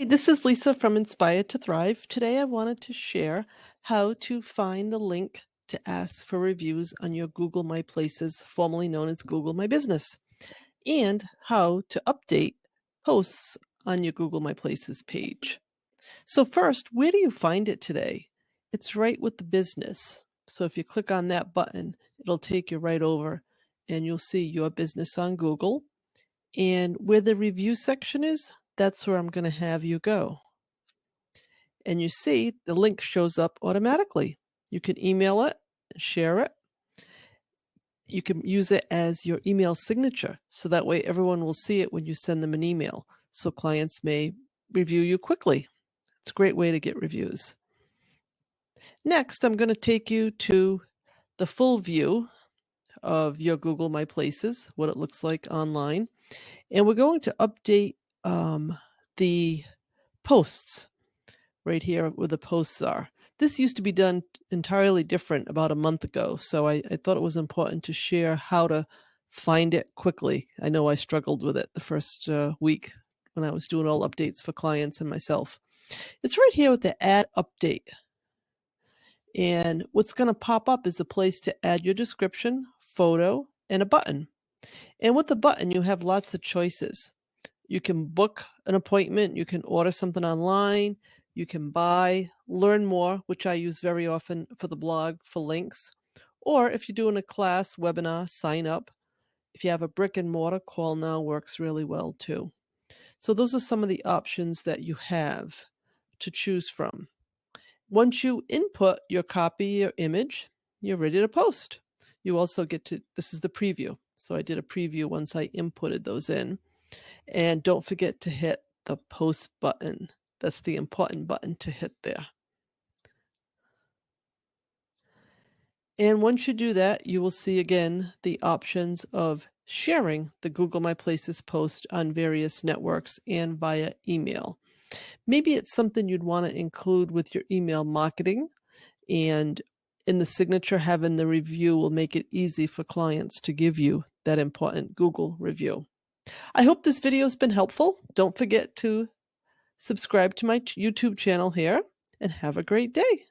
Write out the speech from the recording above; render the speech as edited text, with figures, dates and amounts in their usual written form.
This is Lisa from Inspire to Thrive. Today I wanted to share how to find the link to ask for reviews on your Google My Places, formerly known as Google My Business, and how to update posts on your Google My Places page. So first, where do you find it today? It's right with the business. So if you click on that button, it'll take you right over and you'll see your business on Google. And where the review section is, that's where I'm going to have you go. And you see the link shows up automatically. You can email it, share it. You can use it as your email signature. So that way everyone will see it when you send them an email. So clients may review you quickly. It's a great way to get reviews. Next, I'm going to take you to the full view of your Google My Places, what it looks like online. And we're going to update the posts right here where the posts are. This used to be done entirely different about a month ago, so I thought it was important to share how to find it quickly. I know I struggled with it the first week when I was doing all updates for clients and myself. It's right here with the Add Update. And what's going to pop up is a place to add your description, photo, and a button. And with the button, you have lots of choices. You can book an appointment, you can order something online, you can buy, learn more, which I use very often for the blog for links. Or if you're doing a class, webinar, sign up. If you have a brick and mortar, Call Now works really well too. So those are some of the options that you have to choose from. Once you input your copy or image, you're ready to post. You also get to, this is the preview. So I did a preview once I inputted those in. And don't forget to hit the post button. That's the important button to hit there. And once you do that, you will see again the options of sharing the Google My Places post on various networks and via email. Maybe it's something you'd want to include with your email marketing, and in the signature, having the review will make it easy for clients to give you that important Google review. I hope this video has been helpful. Don't forget to subscribe to my YouTube channel here and have a great day.